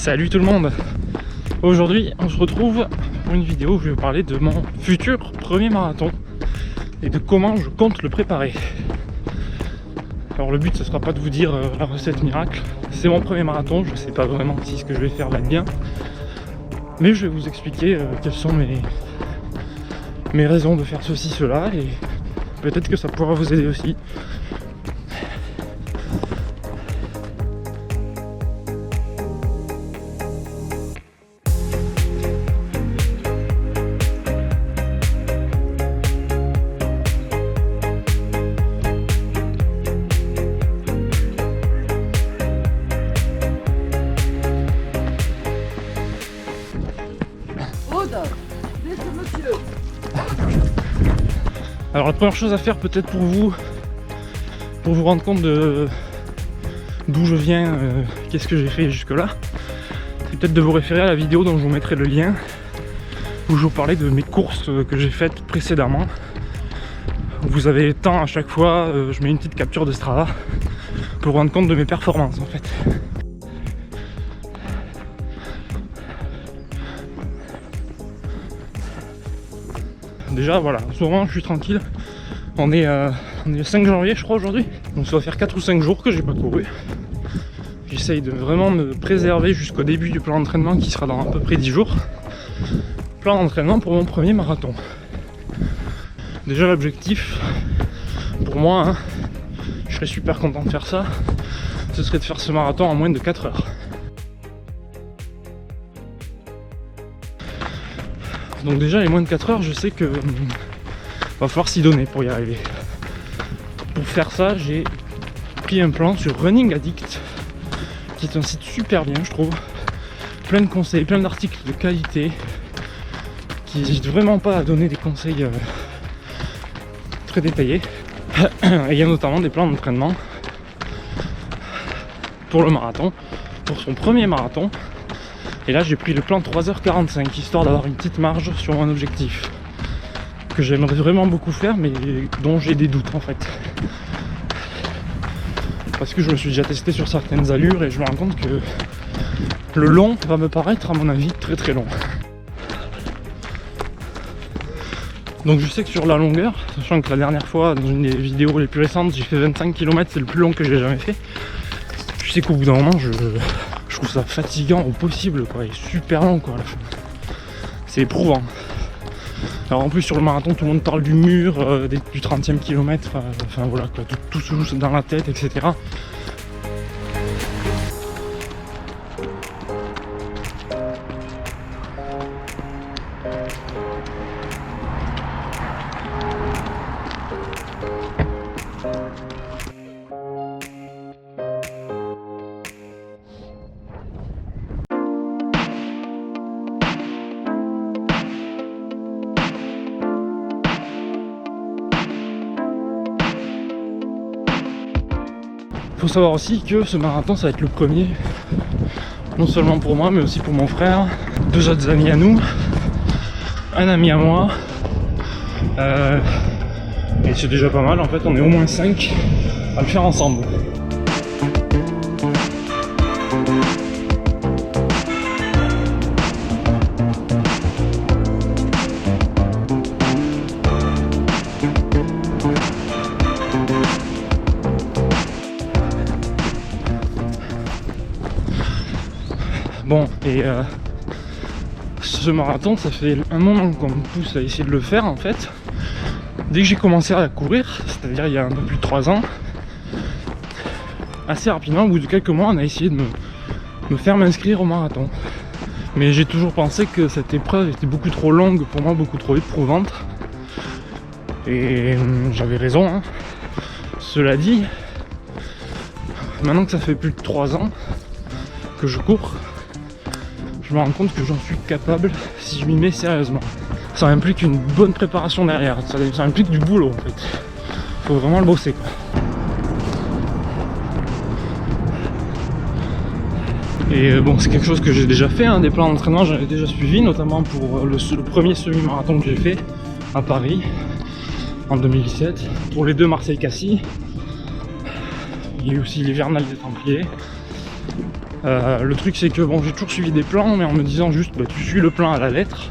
Salut tout le monde. Aujourd'hui on se retrouve pour une vidéo où je vais vous parler de mon futur premier marathon et de comment je compte le préparer. Alors le but ce sera pas de vous dire la recette miracle, c'est mon premier marathon, je sais pas vraiment si ce que je vais faire va être bien, mais je vais vous expliquer quelles sont mes raisons de faire ceci, cela, et peut-être que ça pourra vous aider aussi. Alors la première chose à faire peut-être pour vous rendre compte de d'où je viens, qu'est-ce que j'ai fait jusque là, c'est peut-être de vous référer à la vidéo dont je vous mettrai le lien, où je vous parlais de mes courses que j'ai faites précédemment. Vous avez le temps à chaque fois, je mets une petite capture de Strava pour vous rendre compte de mes performances en fait. Déjà voilà, en ce moment je suis tranquille, on est le 5 janvier je crois aujourd'hui, donc ça va faire 4 ou 5 jours que j'ai pas couru. J'essaye de vraiment me préserver jusqu'au début du plan d'entraînement qui sera dans à peu près 10 jours. Plan d'entraînement pour mon premier marathon. Déjà l'objectif, pour moi, je serais super content de faire ça, ce serait de faire ce marathon en moins de 4 heures. Donc déjà les moins de 4 heures, je sais que va falloir s'y donner pour y arriver. Pour faire ça, j'ai pris un plan sur Running Addict, qui est un site super bien je trouve. Plein de conseils, plein d'articles de qualité, qui n'hésitent vraiment pas à donner des conseils très détaillés. Et il y a notamment des plans d'entraînement pour le marathon, pour son premier marathon. Et là j'ai pris le plan 3h45, histoire d'avoir une petite marge sur mon objectif, que j'aimerais vraiment beaucoup faire, mais dont j'ai des doutes en fait. Parce que je me suis déjà testé sur certaines allures et je me rends compte que le long va me paraître à mon avis très très long. Donc je sais que sur la longueur, sachant que la dernière fois dans une des vidéos les plus récentes j'ai fait 25 km, c'est le plus long que j'ai jamais fait. Je sais qu'au bout d'un moment je trouve ça fatigant au possible quoi, et super long quoi à la fin. C'est éprouvant. Alors en plus sur le marathon tout le monde parle du mur, du 30e kilomètre, enfin voilà quoi, tout se joue dans la tête, etc. Faut savoir aussi que ce marathon ça va être le premier, non seulement pour moi mais aussi pour mon frère, 2 autres amis à nous, un ami à moi, et c'est déjà pas mal en fait, on est au moins 5 à le faire ensemble. Bon, et ce marathon, ça fait un moment qu'on me pousse à essayer de le faire en fait. Dès que j'ai commencé à courir, c'est-à-dire il y a un peu plus de 3 ans, assez rapidement, au bout de quelques mois, on a essayé de me faire m'inscrire au marathon. Mais j'ai toujours pensé que cette épreuve était beaucoup trop longue pour moi, beaucoup trop éprouvante. Et j'avais raison, hein. Cela dit, maintenant que ça fait plus de 3 ans que je cours, je me rends compte que j'en suis capable si je m'y mets sérieusement. Ça implique une bonne préparation derrière, ça implique du boulot en fait. Faut vraiment le bosser quoi. Et bon, c'est quelque chose que j'ai déjà fait, hein, des plans d'entraînement j'en ai déjà suivi, notamment pour le premier semi-marathon que j'ai fait à Paris en 2017, pour les 2 Marseille-Cassis. Il y a eu aussi l'hivernal des Templiers. Le truc c'est que bon, j'ai toujours suivi des plans, mais en me disant juste bah, tu suis le plan à la lettre,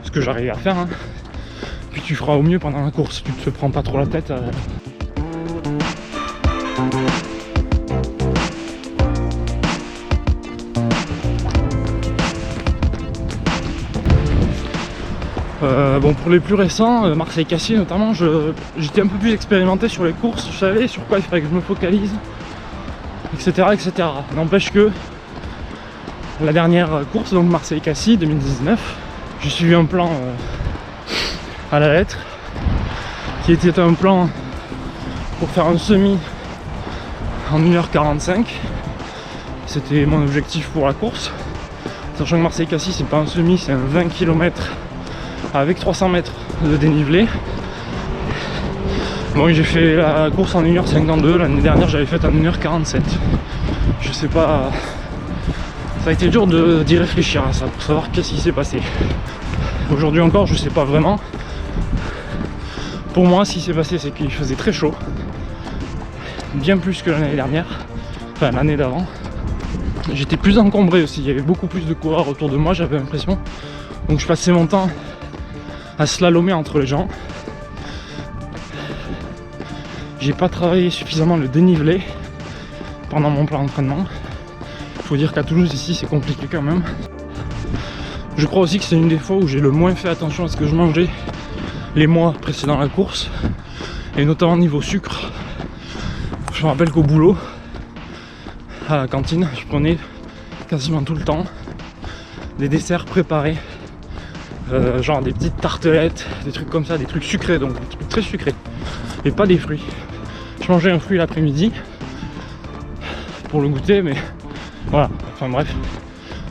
ce que j'arrive à faire, hein. Puis tu feras au mieux pendant la course, tu te prends pas trop la tête. Bon, pour les plus récents, Marseille-Cassis notamment, j'étais un peu plus expérimenté sur les courses, je savais sur quoi il fallait que je me focalise, etc. etc. N'empêche que la dernière course, donc Marseille-Cassis 2019, j'ai suivi un plan à la lettre, qui était un plan pour faire un semi en 1h45. C'était mon objectif pour la course, sachant que Marseille-Cassis c'est pas un semi, c'est un 20 km avec 300 mètres de dénivelé. Bon, j'ai fait la course en 1h52, l'année dernière j'avais fait en 1h47. Je sais pas, ça a été dur d'y réfléchir à ça pour savoir qu'est-ce qui s'est passé. Aujourd'hui encore je sais pas vraiment. Pour moi ce qui s'est passé c'est qu'il faisait très chaud, bien plus que l'année dernière, enfin l'année d'avant. J'étais plus encombré aussi, il y avait beaucoup plus de coureurs autour de moi, j'avais l'impression. Donc je passais mon temps à slalomer entre les gens. J'ai pas travaillé suffisamment le dénivelé pendant mon plan d'entraînement. Faut dire qu'à Toulouse ici c'est compliqué quand même. Je crois aussi que c'est une des fois où j'ai le moins fait attention à ce que je mangeais les mois précédant la course, et notamment niveau sucre. Je me rappelle qu'au boulot, à la cantine, je prenais quasiment tout le temps des desserts préparés, genre des petites tartelettes, des trucs comme ça, des trucs sucrés, donc des trucs très sucrés, et pas des fruits. Je mangeais un fruit l'après-midi pour le goûter, mais voilà, enfin bref,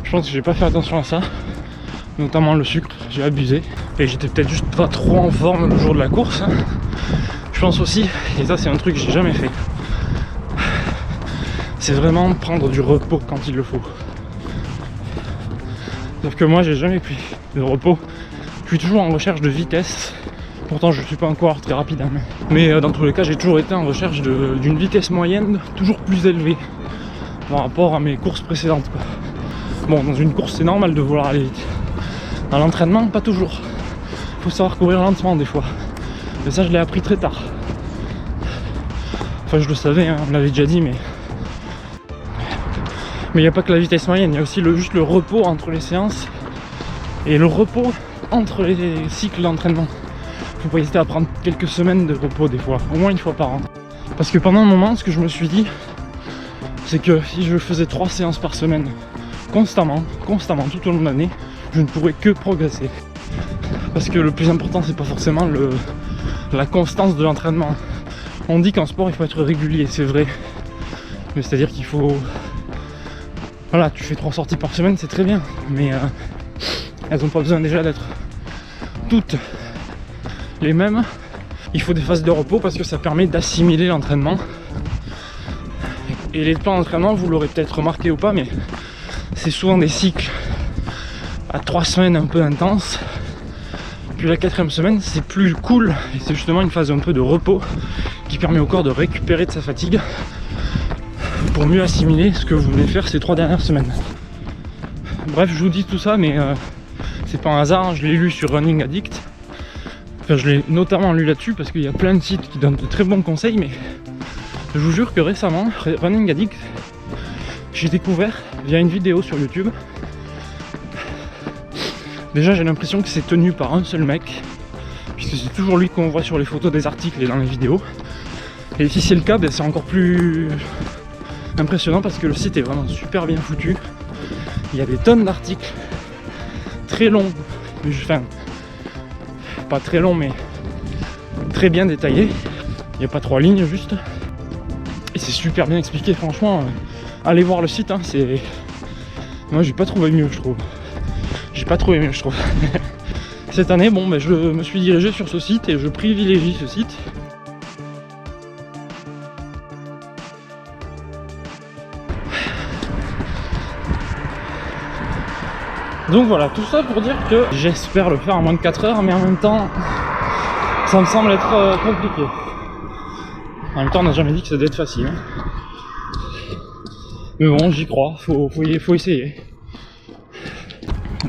je pense que j'ai pas fait attention à ça, notamment le sucre, j'ai abusé, et j'étais peut-être juste pas trop en forme le jour de la course, hein. Je pense aussi, et ça c'est un truc que j'ai jamais fait, c'est vraiment prendre du repos quand il le faut. Sauf que moi j'ai jamais pris de repos, je suis toujours en recherche de vitesse, pourtant je suis pas un coureur très rapide, hein, mais dans tous les cas j'ai toujours été en recherche d'une vitesse moyenne toujours plus élevée par rapport à mes courses précédentes, quoi. Bon, dans une course c'est normal de vouloir aller vite, dans l'entraînement pas toujours, faut savoir courir lentement des fois, mais ça je l'ai appris très tard. Enfin je le savais, hein, on me l'avait déjà dit, mais il n'y a pas que la vitesse moyenne, il y a aussi juste le repos entre les séances et le repos entre les cycles d'entraînement. Faut pas hésiter à prendre quelques semaines de repos des fois, au moins une fois par an. Parce que pendant un moment, ce que je me suis dit, c'est que si je faisais 3 séances par semaine, constamment, tout au long de l'année, je ne pourrais que progresser. Parce que le plus important, c'est pas forcément la constance de l'entraînement. On dit qu'en sport, il faut être régulier, c'est vrai. Mais c'est-à-dire qu'il faut... Voilà, tu fais 3 sorties par semaine, c'est très bien, mais elles n'ont pas besoin déjà d'être toutes les mêmes. Il faut des phases de repos parce que ça permet d'assimiler l'entraînement. Et les plans d'entraînement, vous l'aurez peut-être remarqué ou pas, mais c'est souvent des cycles à 3 semaines un peu intenses. Puis la 4e semaine, c'est plus cool, et c'est justement une phase un peu de repos qui permet au corps de récupérer de sa fatigue pour mieux assimiler ce que vous venez faire ces 3 dernières semaines. Bref, je vous dis tout ça, mais c'est pas un hasard, hein, je l'ai lu sur Running Addict. Enfin, je l'ai notamment lu là-dessus parce qu'il y a plein de sites qui donnent de très bons conseils, mais je vous jure que récemment, Running Addict, j'ai découvert via une vidéo sur YouTube. Déjà, j'ai l'impression que c'est tenu par un seul mec, puisque c'est toujours lui qu'on voit sur les photos des articles et dans les vidéos. Et si c'est le cas, ben, c'est encore plus impressionnant parce que le site est vraiment super bien foutu. Il y a des tonnes d'articles très longs, enfin pas très longs mais très bien détaillés. Il n'y a pas 3 lignes juste. Et c'est super bien expliqué, franchement. Allez voir le site, hein, c'est... Moi j'ai pas trouvé mieux, je trouve. Cette année, bon, ben, je me suis dirigé sur ce site et je privilégie ce site. Donc voilà, tout ça pour dire que j'espère le faire en moins de 4 heures, mais en même temps, ça me semble être compliqué. En même temps, on n'a jamais dit que ça devait être facile, hein. Mais bon, j'y crois, faut essayer.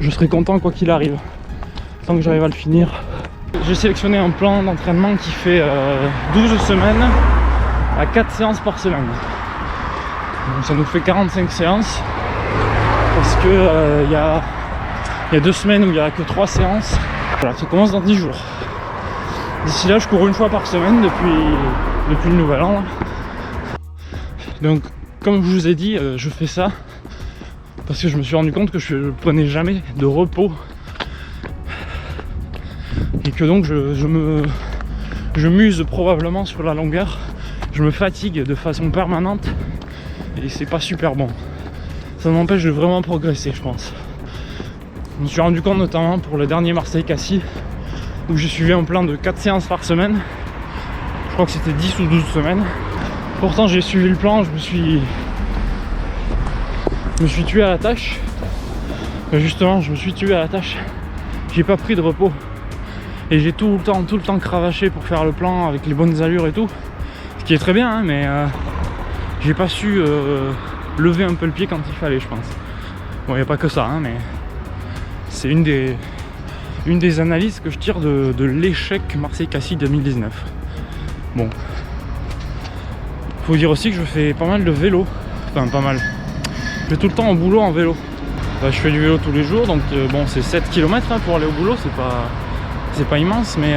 Je serai content quoi qu'il arrive, tant que j'arrive à le finir. J'ai sélectionné un plan d'entraînement qui fait 12 semaines à 4 séances par semaine. Donc ça nous fait 45 séances. Parce que il y a 2 semaines où il n'y a que 3 séances. Voilà, ça commence dans 10 jours. D'ici là, je cours une fois par semaine depuis le nouvel an. Là. Donc, comme je vous ai dit, je fais ça parce que je me suis rendu compte que je ne prenais jamais de repos. Et que donc je muse probablement sur la longueur. Je me fatigue de façon permanente. Et c'est pas super bon. Ça m'empêche de vraiment progresser, je pense. Je me suis rendu compte notamment pour le dernier Marseille-Cassis où j'ai suivi un plan de 4 séances par semaine. Je crois que c'était 10 ou 12 semaines. Pourtant j'ai suivi le plan, je me suis tué à la tâche. Mais justement, je me suis tué à la tâche. J'ai pas pris de repos. Et j'ai tout le temps cravaché pour faire le plan avec les bonnes allures et tout. Ce qui est très bien, hein, mais j'ai pas su lever un peu le pied quand il fallait, je pense. Bon, il n'y a pas que ça, hein, mais c'est une des analyses que je tire de l'échec Marseille-Cassis 2019. Bon. Faut dire aussi que je fais pas mal de vélo. Enfin, pas mal. Je vais tout le temps au boulot en vélo. Bah, je fais du vélo tous les jours, donc bon, c'est 7 km hein, pour aller au boulot, c'est pas immense, mais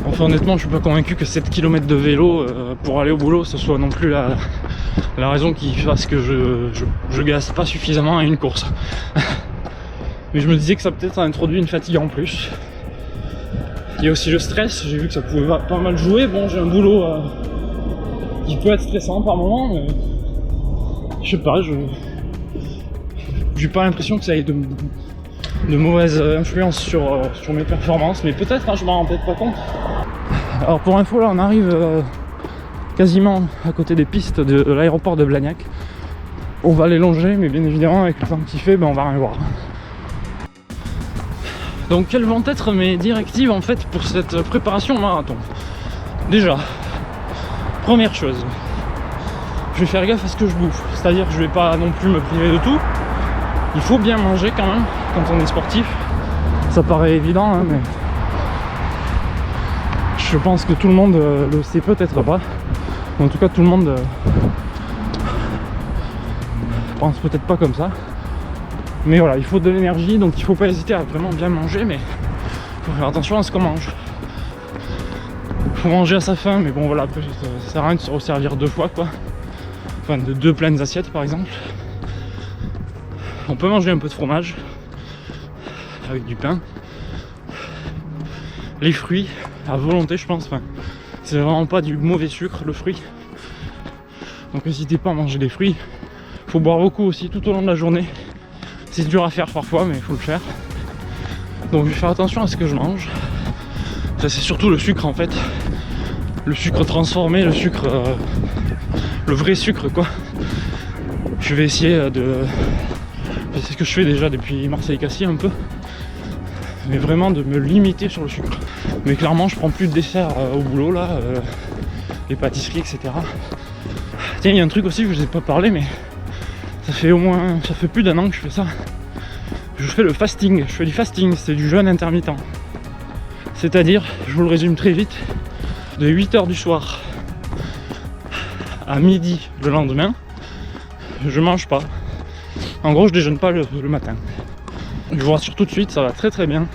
enfin honnêtement, je suis pas convaincu que 7 km de vélo pour aller au boulot, ce soit non plus la raison qui fasse que je gasse pas suffisamment à une course. Mais je me disais que ça peut-être introduit une fatigue en plus. Il y a aussi le stress, j'ai vu que ça pouvait pas mal jouer. Bon, j'ai un boulot qui peut être stressant par moment, mais je sais pas, j'ai pas l'impression que ça ait de mauvaise influence sur mes performances, mais peut-être, hein, je m'en rends peut-être pas compte. Alors pour info, là on arrive quasiment à côté des pistes de l'aéroport de Blagnac. On va les longer, mais bien évidemment avec le temps qu'il fait, ben, on va rien voir. Donc quelles vont être mes directives en fait pour cette préparation au marathon? Déjà, première chose, je vais faire gaffe à ce que je bouffe, c'est-à-dire que je vais pas non plus me priver de tout. Il faut bien manger quand même quand on est sportif. Ça paraît évident, hein, mais je pense que tout le monde le sait peut-être pas. En tout cas, tout le monde pense peut-être pas comme ça. Mais voilà, il faut de l'énergie, donc il faut pas hésiter à vraiment bien manger, mais il faut faire attention à ce qu'on mange. Il faut manger à sa faim, mais bon voilà, ça sert à rien de se resservir 2 fois quoi. Enfin, de 2 pleines assiettes par exemple. On peut manger un peu de fromage avec du pain, les fruits à volonté, je pense. Enfin, c'est vraiment pas du mauvais sucre le fruit, donc n'hésitez pas à manger des fruits. Faut boire beaucoup aussi tout au long de la journée. C'est dur à faire parfois, mais il faut le faire. Donc je vais faire attention à ce que je mange. Ça, c'est surtout le sucre en fait, le sucre transformé, le sucre, le vrai sucre quoi. Je vais essayer c'est ce que je fais déjà depuis Marseille-Cassis un peu, mais vraiment de me limiter sur le sucre. Mais clairement je prends plus de dessert au boulot là, les pâtisseries etc. Tiens, il y a un truc aussi que je vous ai pas parlé, mais ça fait plus d'1 an que je fais ça. Je fais le fasting, je fais du fasting, c'est du jeûne intermittent. C'est-à-dire, je vous le résume très vite, de 8h du soir à midi le lendemain, je mange pas. En gros, je déjeune pas le matin. Je vous rassure tout de suite, ça va très très bien.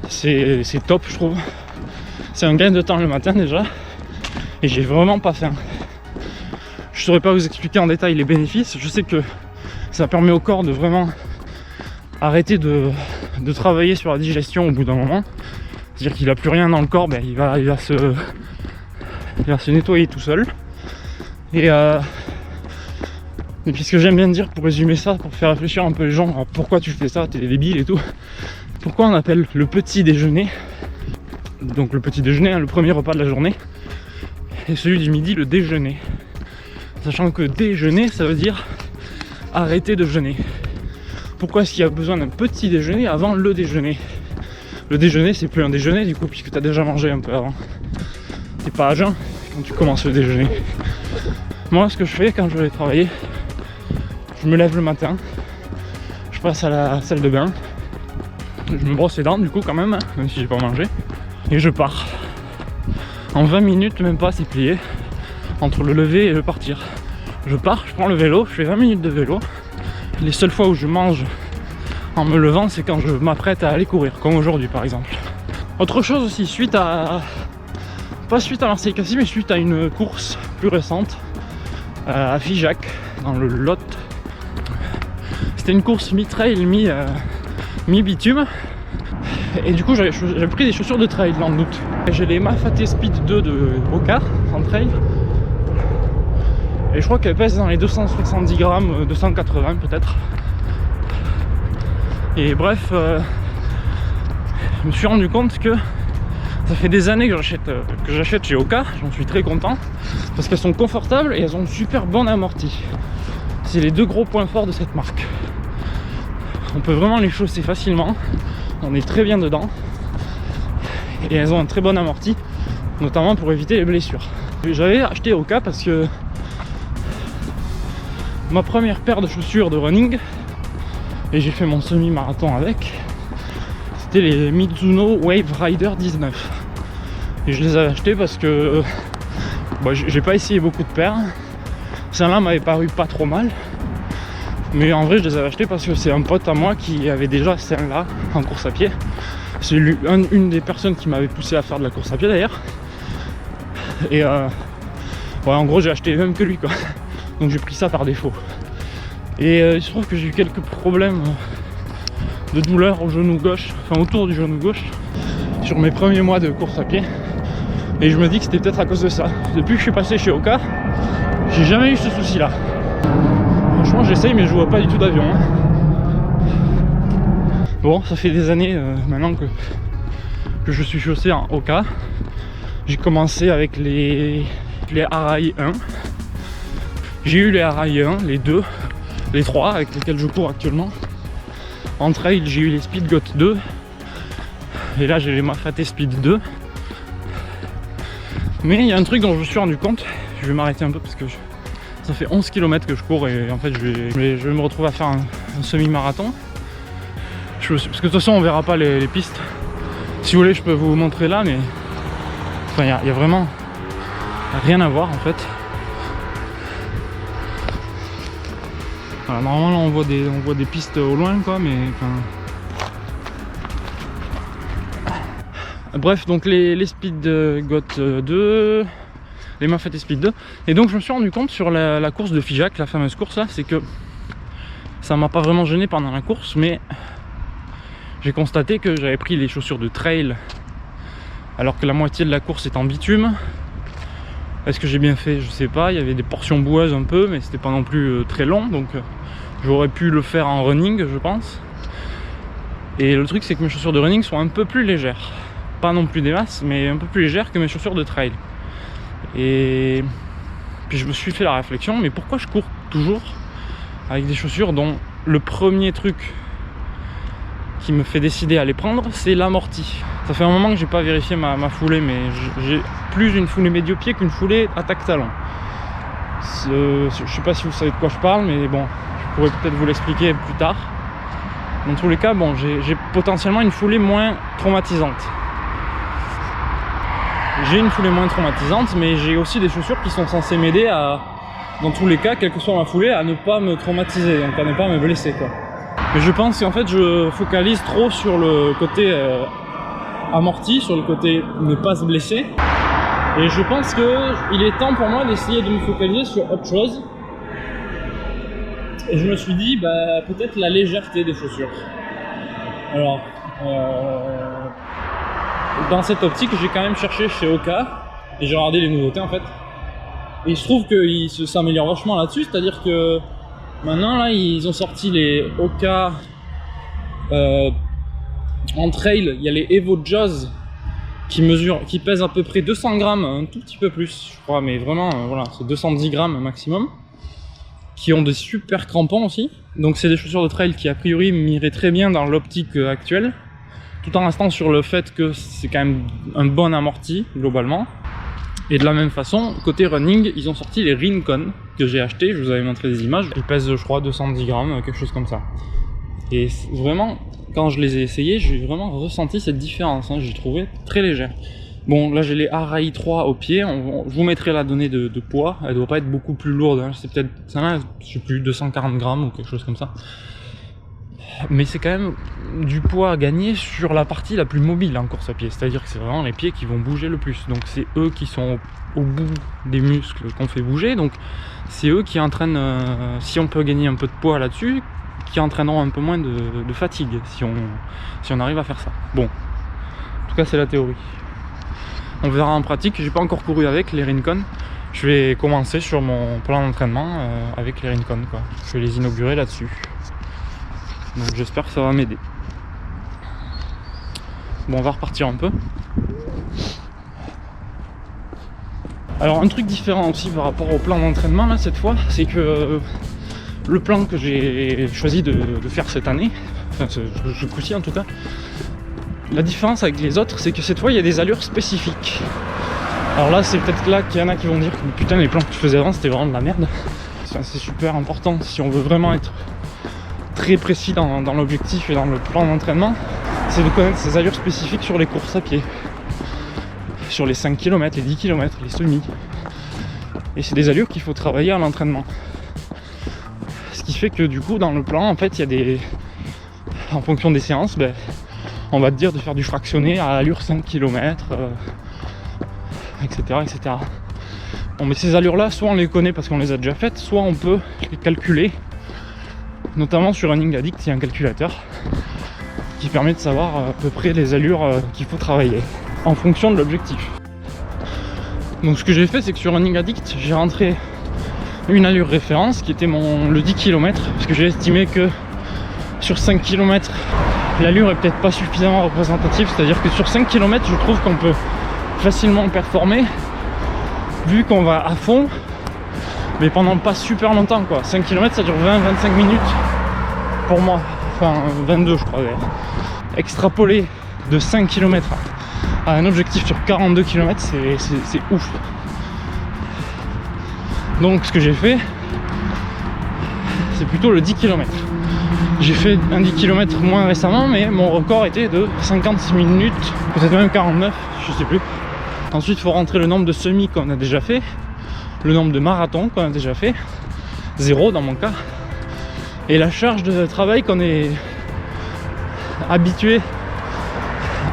C'est top, je trouve. C'est un gain de temps le matin déjà. Et j'ai vraiment pas faim. Je saurais pas vous expliquer en détail les bénéfices. Je sais que ça permet au corps de vraiment arrêter de travailler sur la digestion au bout d'un moment. C'est-à-dire qu'il n'a plus rien dans le corps, ben il va se nettoyer tout seul. Et puis ce que j'aime bien dire pour résumer ça, pour faire réfléchir un peu les gens à pourquoi tu fais ça, t'es débile et tout. Pourquoi on appelle le petit déjeuner, donc le petit déjeuner, hein, le premier repas de la journée, et celui du midi le déjeuner. Sachant que déjeuner, ça veut dire arrêter de jeûner. Pourquoi est-ce qu'il y a besoin d'un petit déjeuner avant le déjeuner? Le déjeuner, c'est plus un déjeuner du coup, puisque tu as déjà mangé un peu avant. T'es pas à jeun quand tu commences le déjeuner. Moi, ce que je fais quand je vais travailler, je me lève le matin, je passe à la salle de bain, je me brosse les dents du coup quand même si j'ai pas mangé, et je pars. En 20 minutes, même pas, c'est plié, entre le lever et le partir. Je pars, je prends le vélo, je fais 20 minutes de vélo. Les seules fois où je mange en me levant, c'est quand je m'apprête à aller courir, comme aujourd'hui par exemple. Autre chose aussi, pas suite à Marseille-Cassis, mais suite à une course plus récente à Figeac, dans le Lot. C'était une course mi-trail, mi-bitume. Et du coup, j'avais pris des chaussures de trail en août. J'ai les Mafate Speed 2 de Hoka en trail. Et je crois qu'elle pèse dans les 270 grammes, 280 peut-être. Et bref, je me suis rendu compte que ça fait des années que j'achète chez Hoka. J'en suis très content parce qu'elles sont confortables et elles ont une super bonne amorti. C'est les deux gros points forts de cette marque. On peut vraiment les chausser facilement, on est très bien dedans et elles ont un très bon amorti, notamment pour éviter les blessures. J'avais acheté Hoka parce que ma première paire de chaussures de running, et j'ai fait mon semi-marathon avec, c'était les Mizuno Wave Rider 19. Et je les avais achetés parce que j'ai pas essayé beaucoup de paires. Celle-là m'avait paru pas trop mal. Mais en vrai, je les avais achetés parce que c'est un pote à moi qui avait déjà celle-là en course à pied. C'est une des personnes qui m'avait poussé à faire de la course à pied d'ailleurs. Et en gros, j'ai acheté même que lui quoi. Donc j'ai pris ça par défaut. Et il se trouve que j'ai eu quelques problèmes de douleur au genou gauche, enfin autour du genou gauche, sur mes premiers mois de course à pied. Et je me dis que c'était peut-être à cause de ça. Depuis que je suis passé chez Hoka, j'ai jamais eu ce souci-là. Franchement, j'essaye, mais je vois pas du tout d'avion. Hein. Bon, ça fait des années maintenant que je suis chaussé en Hoka. J'ai commencé avec les Arai 1. J'ai eu les Arai 1, les 2, les 3 avec lesquels je cours actuellement. En trail, j'ai eu les Speedgoat 2. Et là, j'ai les Mafate Speed 2. Mais il y a un truc dont je me suis rendu compte. Je vais m'arrêter un peu parce que ça fait 11 km que je cours et en fait je vais me retrouver à faire un semi-marathon. Parce que de toute façon on verra pas les pistes. Si vous voulez je peux vous montrer là, mais enfin il y a vraiment rien à voir en fait. Voilà, normalement là on voit des pistes au loin quoi, mais enfin... Bref, donc les Speedgoat 2, les Mafate Speed 2. Et donc je me suis rendu compte sur la course de Figeac, la fameuse course là, c'est que ça m'a pas vraiment gêné pendant la course, mais j'ai constaté que j'avais pris les chaussures de trail alors que la moitié de la course est en bitume. Est-ce que j'ai bien fait? Je sais pas, il y avait des portions boueuses un peu, mais c'était pas non plus très long, donc j'aurais pu le faire en running je pense. Et le truc c'est que mes chaussures de running sont un peu plus légères. Pas non plus des masses, mais un peu plus légères que mes chaussures de trail. Et puis je me suis fait la réflexion, mais pourquoi je cours toujours avec des chaussures dont le premier truc qui me fait décider à les prendre, c'est l'amorti. Ça fait un moment que j'ai pas vérifié ma foulée, mais j'ai plus une foulée médio-pied qu'une foulée attaque-talon. Je sais pas si vous savez de quoi je parle, mais bon, je pourrais peut-être vous l'expliquer plus tard. Dans tous les cas, bon, j'ai potentiellement une foulée moins traumatisante. J'ai une foulée moins traumatisante, mais j'ai aussi des chaussures qui sont censées m'aider à, dans tous les cas, quelle que soit ma foulée, à ne pas me traumatiser, donc à ne pas me blesser quoi. Mais je pense qu'en fait je focalise trop sur le côté amorti, sur le côté ne pas se blesser. Et je pense qu'il est temps pour moi d'essayer de me focaliser sur autre chose. Et je me suis dit, bah, peut-être la légèreté des chaussures. Alors, dans cette optique, j'ai quand même cherché chez Hoka et j'ai regardé les nouveautés en fait. Et il se trouve qu'ils s'améliorent vachement là-dessus, c'est-à-dire que maintenant là, ils ont sorti les Hoka en trail. Il y a les Evo Jaws qui pèsent à peu près 200 grammes, un tout petit peu plus, je crois, mais vraiment, voilà, c'est 210 grammes maximum. Qui ont des super crampons aussi. Donc c'est des chaussures de trail qui a priori m'iraient très bien dans l'optique actuelle, tout en restant sur le fait que c'est quand même un bon amorti globalement. Et de la même façon, côté running, ils ont sorti les Rincon que j'ai acheté, je vous avais montré des images. Ils pèsent je crois 210 grammes, quelque chose comme ça. Et vraiment, quand je les ai essayés, j'ai vraiment ressenti cette différence, hein. J'ai trouvé très légère. Bon, là j'ai les Arai 3 au pied, je vous mettrai la donnée de poids, elle doit pas être beaucoup plus lourde, hein. C'est peut-être, ça je sais plus, 240 grammes ou quelque chose comme ça. Mais c'est quand même du poids à gagner sur la partie la plus mobile en course à pied, c'est-à-dire que c'est vraiment les pieds qui vont bouger le plus, donc c'est eux qui sont au bout des muscles qu'on fait bouger, donc c'est eux qui entraînent, si on peut gagner un peu de poids là-dessus, qui entraîneront un peu moins de fatigue si on arrive à faire ça. Bon, en tout cas c'est la théorie. On verra en pratique, j'ai pas encore couru avec les Rincon. Je vais commencer sur mon plan d'entraînement avec les Rincon, quoi. Je vais les inaugurer là-dessus. Donc j'espère que ça va m'aider. Bon, on va repartir un peu. Alors un truc différent aussi par rapport au plan d'entraînement là cette fois, c'est que le plan que j'ai choisi de faire cette année, enfin ce coup-ci en tout cas, la différence avec les autres, c'est que cette fois il y a des allures spécifiques. Alors là c'est peut-être là qu'il y en a qui vont dire que putain les plans que tu faisais avant c'était vraiment de la merde. Enfin, c'est super important si on veut vraiment être très précis dans l'objectif et dans le plan d'entraînement, c'est de connaître ces allures spécifiques sur les courses à pied, sur les 5 km, les 10 km, les semis. Et c'est des allures qu'il faut travailler à l'entraînement. Ce qui fait que du coup dans le plan en fait il y a des, en fonction des séances, ben, on va te dire de faire du fractionné à allure 5 km, etc., etc. Bon, mais ces allures là, soit on les connaît parce qu'on les a déjà faites, soit on peut les calculer. Notamment sur Running Addict, il y a un calculateur qui permet de savoir à peu près les allures qu'il faut travailler en fonction de l'objectif. Donc ce que j'ai fait, c'est que sur Running Addict, j'ai rentré une allure référence qui était le 10 km, parce que j'ai estimé que sur 5 km, l'allure est peut-être pas suffisamment représentative, c'est-à-dire que sur 5 km, je trouve qu'on peut facilement performer, vu qu'on va à fond, mais pendant pas super longtemps quoi. 5 km ça dure 20-25 minutes pour moi, enfin 22 je crois d'ailleurs. Extrapoler de 5 km à un objectif sur 42 km c'est ouf. Donc ce que j'ai fait, c'est plutôt le 10 km. J'ai fait un 10 km moins récemment, mais mon record était de 56 minutes, peut-être même 49, je sais plus. Ensuite il faut rentrer le nombre de semis qu'on a déjà fait, le nombre de marathons qu'on a déjà fait, 0 dans mon cas, et la charge de travail qu'on est habitué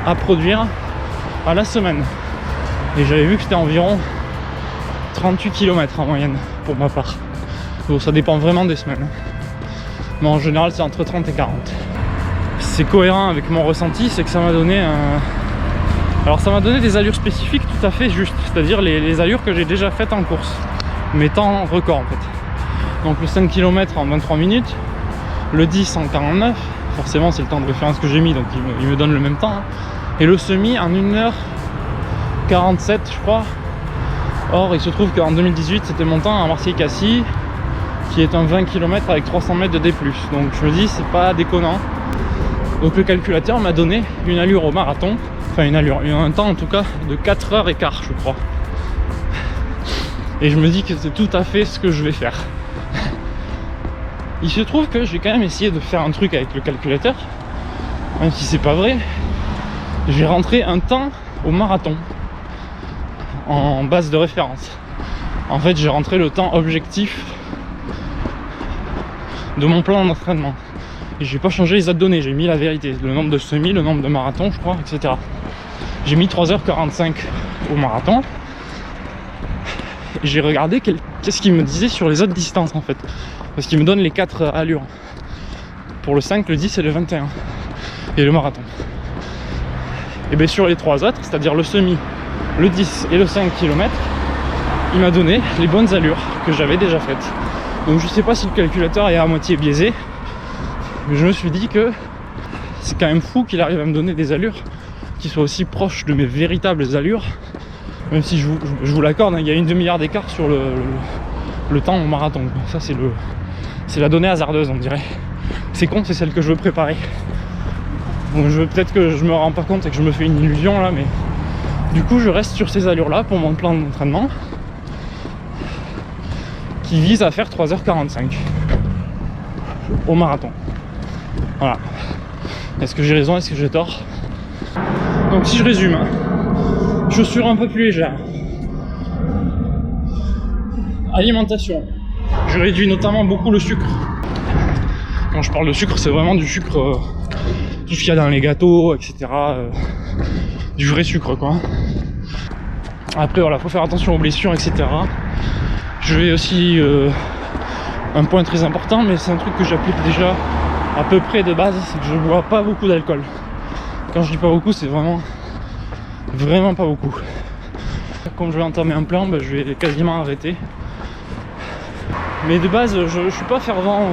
à produire à la semaine. Et j'avais vu que c'était environ 38 km en moyenne pour ma part. Donc ça dépend vraiment des semaines. Mais en général c'est entre 30 et 40. C'est cohérent avec mon ressenti, c'est que ça m'a donné Alors ça m'a donné des allures spécifiques tout à fait justes, c'est-à-dire les allures que j'ai déjà faites en course, mes temps records en fait. Donc le 5 km en 23 minutes, le 10 en 49, forcément c'est le temps de référence que j'ai mis, donc il me donne le même temps, hein. Et le semi en 1h47 je crois. Or il se trouve qu'en 2018 c'était mon temps à Marseille-Cassis, qui est un 20 km avec 300 mètres de D+. Donc je me dis c'est pas déconnant. Donc le calculateur m'a donné une allure au marathon, enfin une allure, un temps en tout cas de 4h15 je crois. Et je me dis que c'est tout à fait ce que je vais faire. Il se trouve que j'ai quand même essayé de faire un truc avec le calculateur, même si c'est pas vrai. J'ai rentré un temps au marathon en base de référence. En fait j'ai rentré le temps objectif de mon plan d'entraînement. Et j'ai pas changé les autres données, j'ai mis la vérité, le nombre de semis, le nombre de marathons je crois, etc. J'ai mis 3h45 au marathon. Et j'ai regardé qu'est-ce qu'il me disait sur les autres distances en fait. Parce qu'il me donne les 4 allures. Pour le 5, le 10 et le 21. Et le marathon. Et bien sur les 3 autres, c'est-à-dire le semi, le 10 et le 5 km, il m'a donné les bonnes allures que j'avais déjà faites. Donc je sais pas si le calculateur est à moitié biaisé, mais je me suis dit que c'est quand même fou qu'il arrive à me donner des allures qui soient aussi proches de mes véritables allures. Même si je vous l'accorde, hein, il y a une demi-heure d'écart sur le temps au marathon. Ça c'est la donnée hasardeuse on dirait. C'est con, c'est celle que je veux préparer. Donc peut-être que je me rends pas compte et que je me fais une illusion là, mais Du coup je reste sur ces allures là pour mon plan d'entraînement qui vise à faire 3h45 au marathon. Voilà. Est-ce que j'ai raison, est-ce que j'ai tort? Donc si je résume, hein, chaussures un peu plus légères, alimentation, je réduis notamment beaucoup le sucre. Quand je parle de sucre, c'est vraiment du sucre, tout ce qu'il y a dans les gâteaux, etc. Du vrai sucre quoi. Après voilà, faut faire attention aux blessures, etc. Je vais aussi, un point très important, mais c'est un truc que j'applique déjà à peu près de base, c'est que je bois pas beaucoup d'alcool. Quand je dis pas beaucoup, c'est vraiment pas beaucoup. Comme je vais entamer un plan, je vais quasiment arrêter. Mais de base, je suis pas fervent,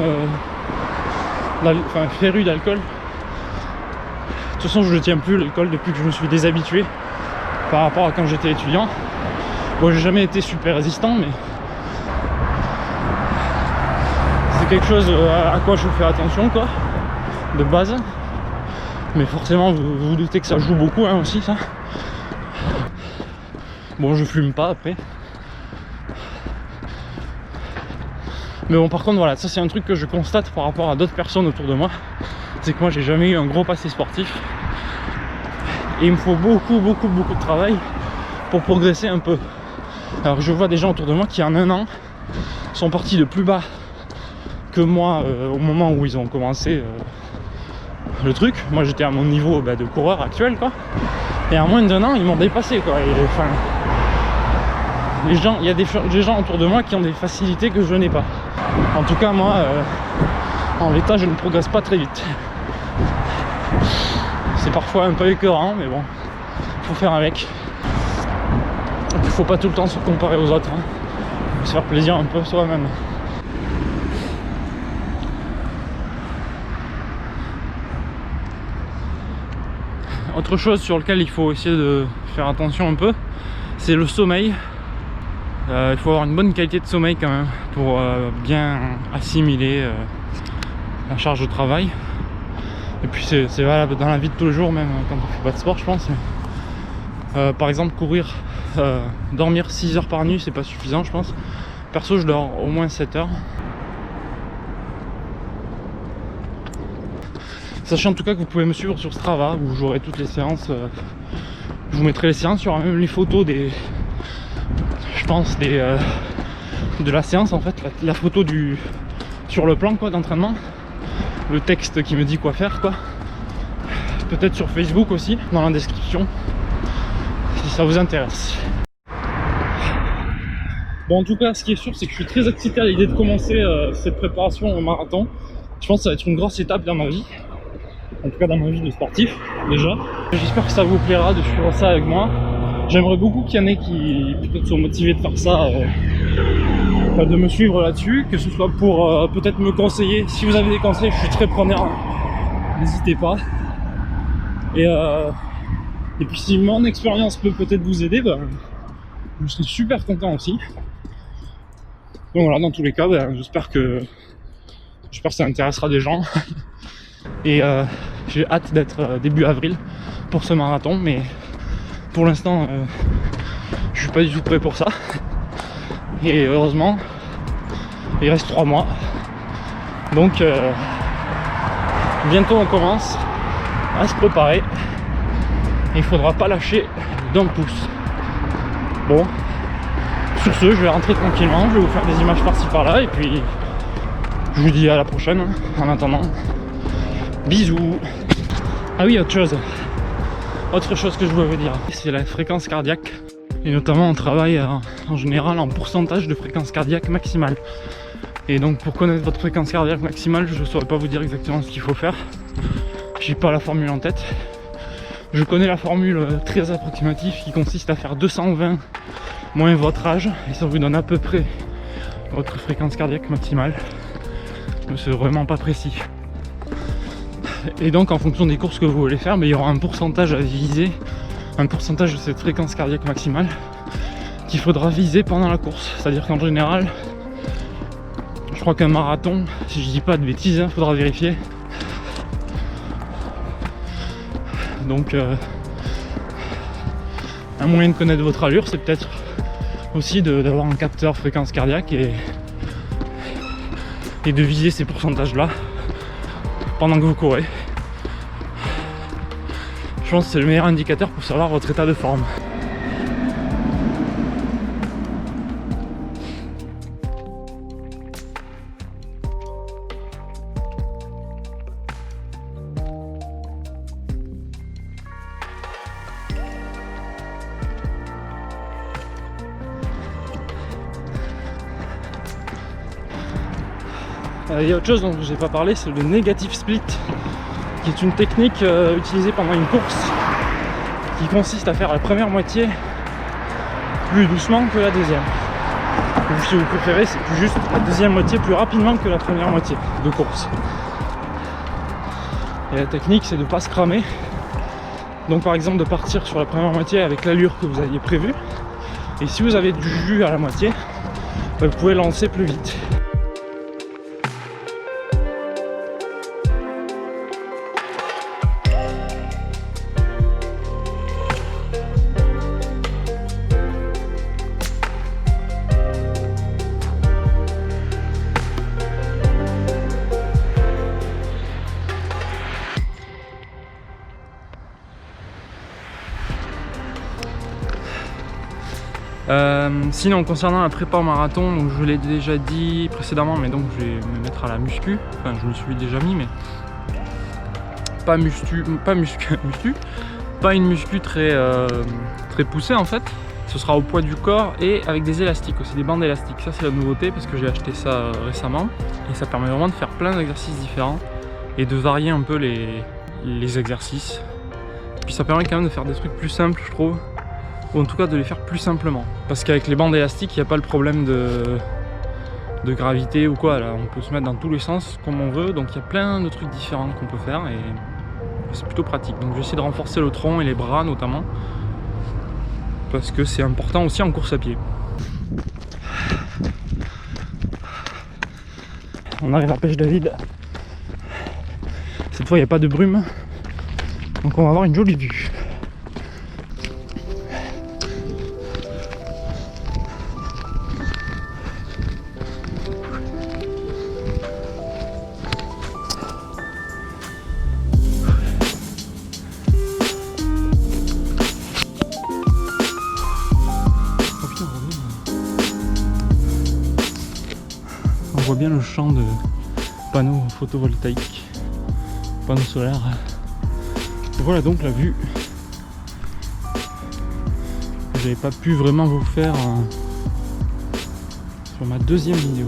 féru d'alcool. De toute façon, je ne tiens plus l'alcool depuis que je me suis déshabitué par rapport à quand j'étais étudiant. Bon, j'ai jamais été super résistant, mais c'est quelque chose à quoi je fais attention, quoi, de base. Mais forcément, vous vous doutez que ça joue beaucoup, hein, aussi, ça. Bon, je fume pas après. Mais bon, par contre, voilà, ça c'est un truc que je constate par rapport à d'autres personnes autour de moi. C'est que moi, j'ai jamais eu un gros passé sportif. Et il me faut beaucoup de travail pour progresser un peu. Alors je vois des gens autour de moi qui en un an sont partis de plus bas que moi au moment où ils ont commencé le truc. Moi j'étais à mon niveau de coureur actuel, quoi. Et en moins d'un an ils m'ont dépassé, quoi. Et, enfin, il y a des gens autour de moi qui ont des facilités que je n'ai pas. En tout cas moi en l'état je ne progresse pas très vite. C'est parfois un peu écœurant, mais bon, faut faire avec. Il faut pas tout le temps se comparer aux autres, hein. Faut se faire plaisir un peu soi-même. Autre chose sur lequel il faut essayer de faire attention un peu, c'est le sommeil. Il faut avoir une bonne qualité de sommeil quand même pour bien assimiler la charge de travail. Et puis c'est valable dans la vie de tous les jours, même quand on fait pas de sport, je pense. Par exemple, courir, dormir 6 heures par nuit, c'est pas suffisant, je pense. Perso, je dors au moins 7 heures. Sachez en tout cas que vous pouvez me suivre sur Strava, où j'aurai toutes les séances. Je vous mettrai les séances, il y aura même les photos des... Je pense de la séance, en fait, la photo sur le plan, quoi, d'entraînement. Le texte qui me dit quoi faire, quoi. Peut-être sur Facebook aussi, dans la description, si ça vous intéresse. Bon, en tout cas, ce qui est sûr, c'est que je suis très excité à l'idée de commencer cette préparation au marathon. Je pense que ça va être une grosse étape dans ma vie, en tout cas dans ma vie de sportif, déjà. J'espère que ça vous plaira de suivre ça avec moi. J'aimerais beaucoup qu'il y en ait qui peut-être soient motivés de faire ça, de me suivre là-dessus, que ce soit pour peut-être me conseiller. Si vous avez des conseils, je suis très preneur, n'hésitez pas. Et puis si mon expérience peut peut-être vous aider, je serai super content aussi. Donc voilà, dans tous les cas, j'espère que ça intéressera des gens. Et j'ai hâte d'être début avril pour ce marathon, mais pour l'instant je suis pas du tout prêt pour ça. Et heureusement il reste 3 mois, donc bientôt on commence à se préparer. Il faudra pas lâcher d'un pouce. Bon, sur ce, je vais rentrer tranquillement, je vais vous faire des images par-ci par-là, et puis je vous dis à la prochaine. En attendant, bisous. Ah oui, autre chose que je voulais vous dire, c'est la fréquence cardiaque. Et notamment on travaille en général en pourcentage de fréquence cardiaque maximale. Et donc pour connaître votre fréquence cardiaque maximale, je ne saurais pas vous dire exactement ce qu'il faut faire. J'ai pas la formule en tête. Je connais la formule très approximative qui consiste à faire 220 moins votre âge, et ça vous donne à peu près votre fréquence cardiaque maximale. Mais c'est vraiment pas précis. Et donc en fonction des courses que vous voulez faire, il y aura un pourcentage à viser, un pourcentage de cette fréquence cardiaque maximale qu'il faudra viser pendant la course. C'est-à-dire qu'en général, je crois qu'un marathon, si je dis pas de bêtises, il faudra vérifier. Donc un moyen de connaître votre allure, c'est peut-être aussi d'avoir un capteur fréquence cardiaque et de viser ces pourcentages là pendant que vous courez. Je pense que c'est le meilleur indicateur pour savoir votre état de forme. Il y a autre chose dont je n'ai pas parlé, c'est le negative split, qui est une technique utilisée pendant une course qui consiste à faire la première moitié plus doucement que la deuxième. Ou si vous préférez, c'est juste la deuxième moitié plus rapidement que la première moitié de course. Et la technique, c'est de ne pas se cramer. Donc par exemple de partir sur la première moitié avec l'allure que vous aviez prévue. Et si vous avez du jus à la moitié, vous pouvez lancer plus vite. Sinon concernant la prépa au marathon, donc je l'ai déjà dit précédemment, mais donc je vais me mettre à la muscu, enfin je me suis déjà mis, mais pas une muscu très poussée en fait. Ce sera au poids du corps et avec des élastiques aussi, des bandes élastiques. Ça c'est la nouveauté parce que j'ai acheté ça récemment et ça permet vraiment de faire plein d'exercices différents et de varier un peu les exercices. Et puis ça permet quand même de faire des trucs plus simples, je trouve. Ou en tout cas de les faire plus simplement. Parce qu'avec les bandes élastiques, il n'y a pas le problème de gravité ou quoi. Là, on peut se mettre dans tous les sens comme on veut. Donc il y a plein de trucs différents qu'on peut faire et c'est plutôt pratique. Donc je vais essayer de renforcer le tronc et les bras notamment. Parce que c'est important aussi en course à pied. On arrive à Pêche David. Cette fois il n'y a pas de brume. Donc on va avoir une jolie vue. On voit bien le champ de panneaux photovoltaïques, panneaux solaires. Voilà donc la vue que j'avais pas pu vraiment vous faire sur ma deuxième vidéo.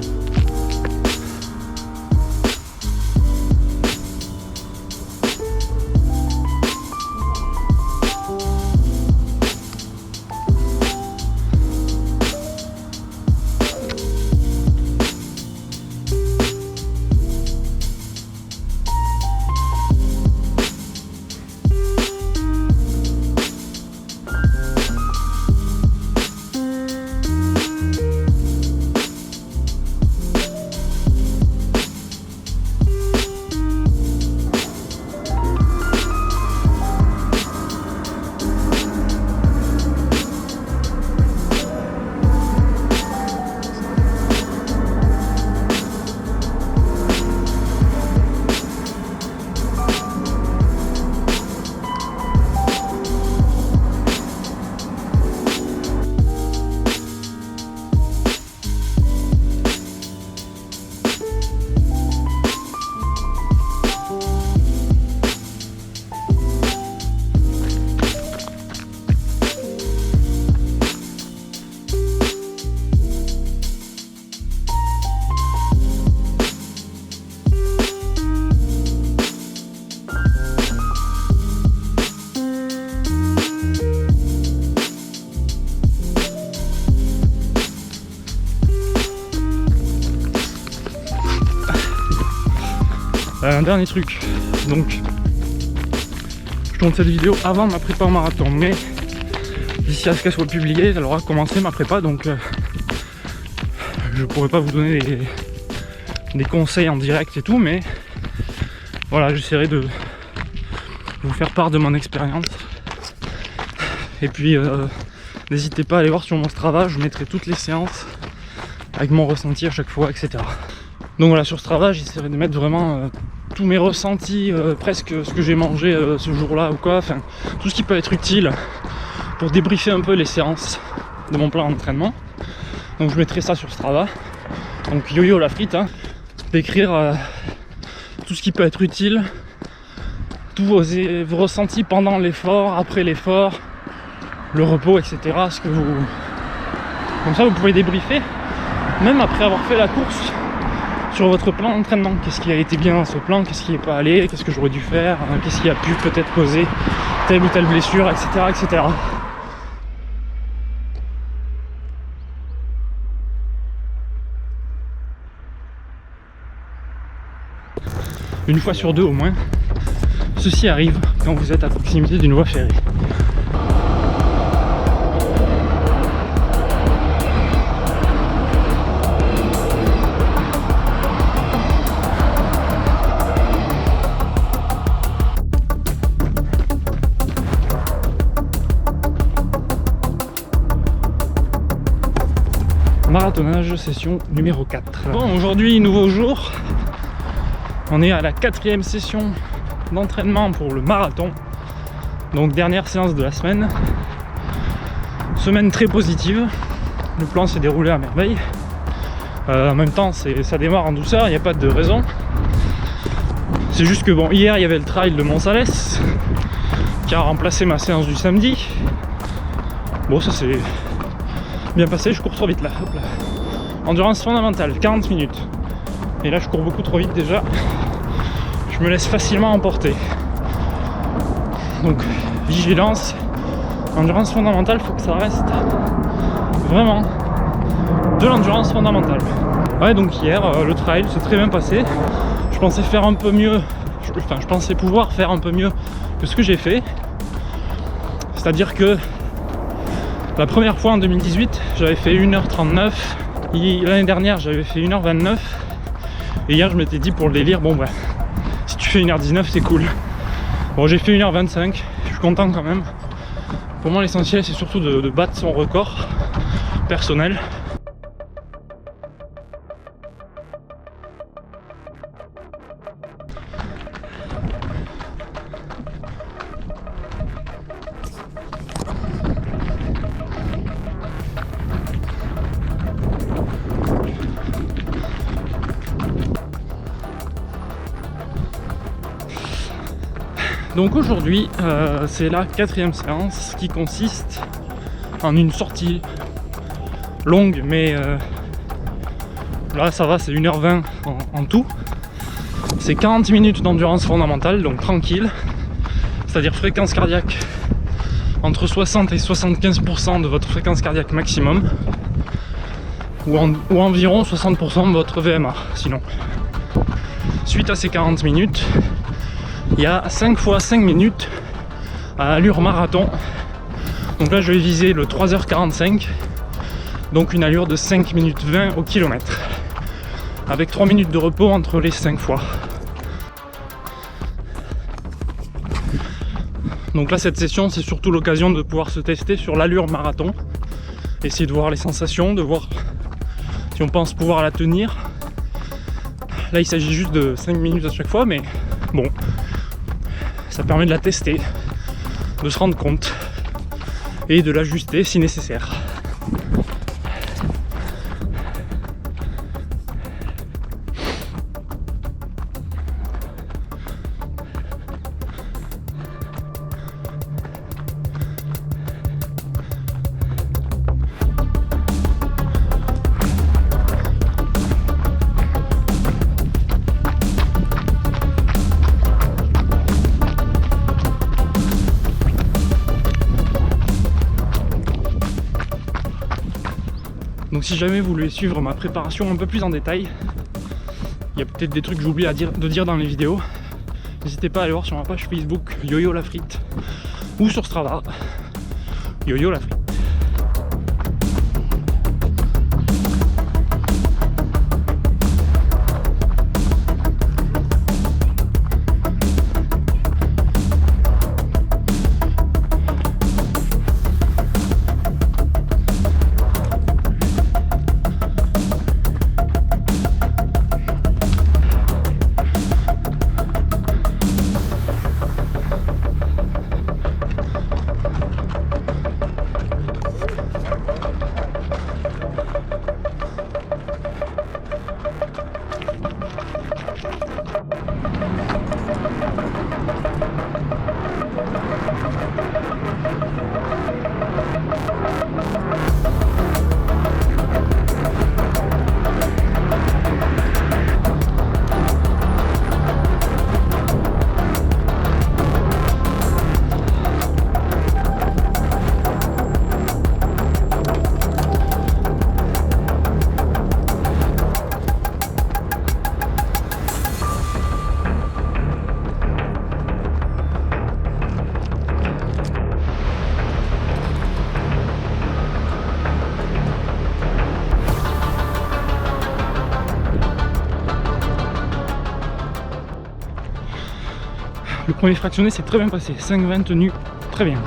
Un dernier truc, donc je tourne cette vidéo avant ma prépa au marathon, mais d'ici à ce qu'elle soit publiée, elle aura commencé ma prépa, donc je pourrais pas vous donner des conseils en direct et tout, mais voilà, j'essaierai de vous faire part de mon expérience et puis N'hésitez pas à aller voir sur mon Strava, je mettrai toutes les séances avec mon ressenti à chaque fois, etc. Donc voilà, sur Strava, j'essaierai de mettre vraiment tous mes ressentis, presque ce que j'ai mangé ce jour-là ou quoi, enfin tout ce qui peut être utile pour débriefer un peu les séances de mon plan d'entraînement. Donc je mettrai ça sur Strava. Donc Yo-Yo la frite, hein, d'écrire tout ce qui peut être utile, tous vos ressentis pendant l'effort, après l'effort, le repos, etc. Ce que vous... Comme ça vous pouvez débriefer, même après avoir fait la course, sur votre plan d'entraînement. Qu'est-ce qui a été bien dans ce plan, qu'est-ce qui n'est pas allé, qu'est-ce que j'aurais dû faire, qu'est-ce qui a pu peut-être causer telle ou telle blessure, etc. etc. Une fois sur deux au moins, ceci arrive quand vous êtes à proximité d'une voie ferrée. Marathonnage, session numéro 4. Bon, aujourd'hui, nouveau jour. On est à la 4e session d'entraînement pour le marathon. Donc dernière séance de la semaine. Semaine très positive. Le plan s'est déroulé à merveille. En même temps, ça démarre en douceur, il n'y a pas de raison. C'est juste que bon, hier il y avait le trail de Montsalès qui a remplacé ma séance du samedi. Bon, ça c'est bien passé, je cours trop vite là. Hop là. Endurance fondamentale, 40 minutes. Et là je cours beaucoup trop vite déjà. Je me laisse facilement emporter. Donc vigilance. Endurance fondamentale, faut que ça reste vraiment de l'endurance fondamentale. Ouais, donc hier le trail s'est très bien passé. Je pensais faire un peu mieux. Je pensais pouvoir faire un peu mieux que ce que j'ai fait. C'est-à-dire que la première fois en 2018, j'avais fait 1h39. L'année dernière, j'avais fait 1h29. Et hier, je m'étais dit pour le délire, bon bah, si tu fais 1h19, c'est cool. Bon, j'ai fait 1h25. Je suis content quand même. Pour moi, l'essentiel, c'est surtout de battre son record personnel. Donc aujourd'hui, c'est la 4e séance qui consiste en une sortie longue, mais là ça va, c'est 1h20 en tout. C'est 40 minutes d'endurance fondamentale, donc tranquille, c'est-à-dire fréquence cardiaque entre 60 et 75% de votre fréquence cardiaque maximum, ou environ 60% de votre VMA sinon. Suite à ces 40 minutes, il y a 5 fois 5 minutes à allure marathon. Donc là je vais viser le 3h45, donc une allure de 5 minutes 20 au kilomètre, avec 3 minutes de repos entre les 5 fois. Donc là cette session c'est surtout l'occasion de pouvoir se tester sur l'allure marathon, essayer de voir les sensations, de voir si on pense pouvoir la tenir. Là il s'agit juste de 5 minutes à chaque fois, mais bon, ça permet de la tester, de se rendre compte et de l'ajuster si nécessaire. Donc si jamais vous voulez suivre ma préparation un peu plus en détail, il y a peut-être des trucs que j'oublie de dire dans les vidéos, n'hésitez pas à aller voir sur ma page Facebook Yo-Yo la frite ou sur Strava Yo-Yo la frite. Le premier fractionné s'est très bien passé, 5,20 tenu, très bien.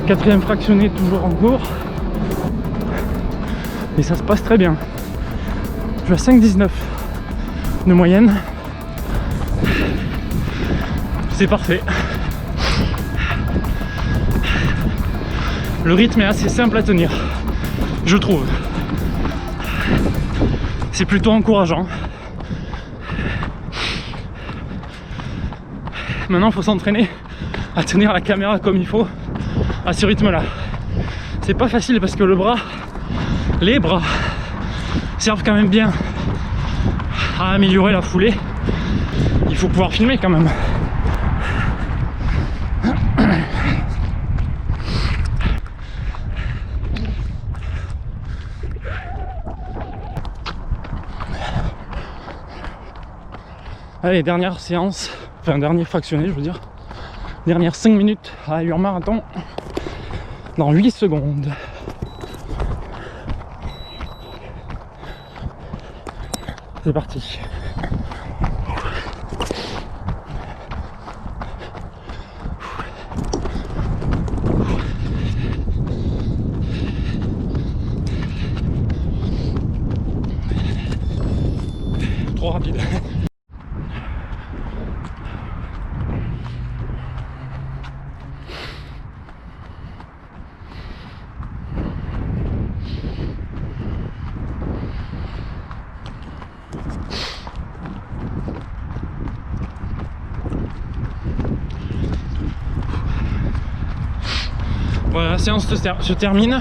Quatrième fractionné toujours en cours et ça se passe très bien. Je suis à 5,19 de moyenne, c'est parfait. Le rythme est assez simple à tenir, je trouve. C'est plutôt encourageant. Maintenant il faut s'entraîner à tenir la caméra comme il faut à ce rythme là. C'est pas facile parce que les bras servent quand même bien à améliorer la foulée. Il faut pouvoir filmer quand même. Allez, dernière séance, enfin dernier fractionné je veux dire. Dernière 5 minutes à allure marathon dans 8 secondes. C'est parti. Trop rapide. Voilà, la séance se termine.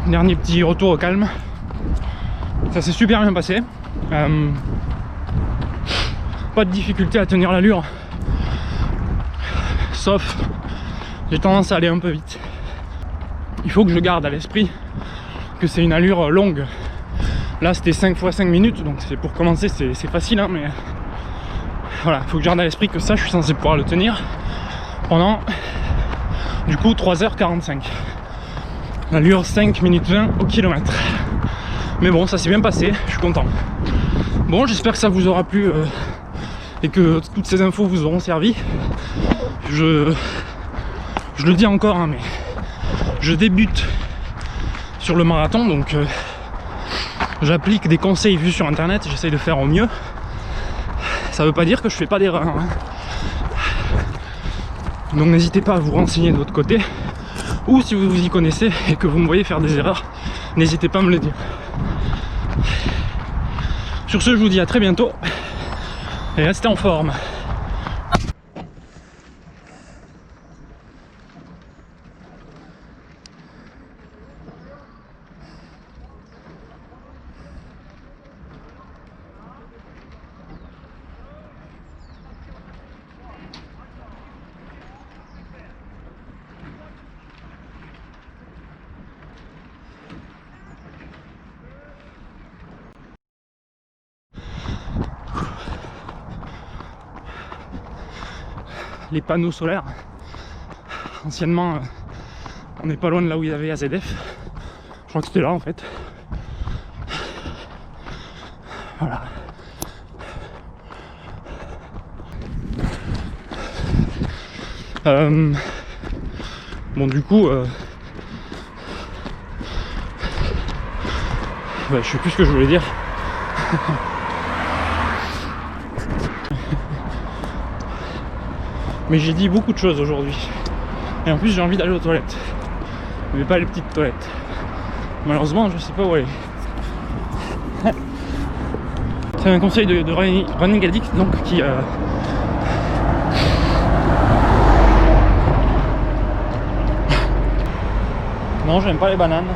Dernier petit retour au calme. Ça s'est super bien passé. Pas de difficulté à tenir l'allure. Sauf, j'ai tendance à aller un peu vite. Il faut que je garde à l'esprit que c'est une allure longue. Là c'était 5 x 5 minutes, donc c'est pour commencer c'est facile, hein, mais voilà, il faut que je garde à l'esprit que ça je suis censé pouvoir le tenir pendant du coup 3h45. L'allure 5 minutes 20 au kilomètre. Mais bon, ça s'est bien passé, je suis content. Bon, j'espère que ça vous aura plu et que toutes ces infos vous auront servi. Je le dis encore, hein, mais je débute sur le marathon, donc j'applique des conseils vus sur internet, j'essaye de faire au mieux. Ça veut pas dire que je fais pas d'erreur, hein. Donc n'hésitez pas à vous renseigner de votre côté, ou si vous vous y connaissez et que vous me voyez faire des erreurs, n'hésitez pas à me le dire. Sur ce, je vous dis à très bientôt et restez en forme. Les panneaux solaires, anciennement on n'est pas loin de là où il y avait AZF, je crois que c'était là en fait. Voilà. Bon, du coup je sais plus ce que je voulais dire. Mais j'ai dit beaucoup de choses aujourd'hui. Et en plus j'ai envie d'aller aux toilettes. Mais pas les petites toilettes. Malheureusement je sais pas où aller. C'est un conseil de Running Addict donc qui non, j'aime pas les bananes.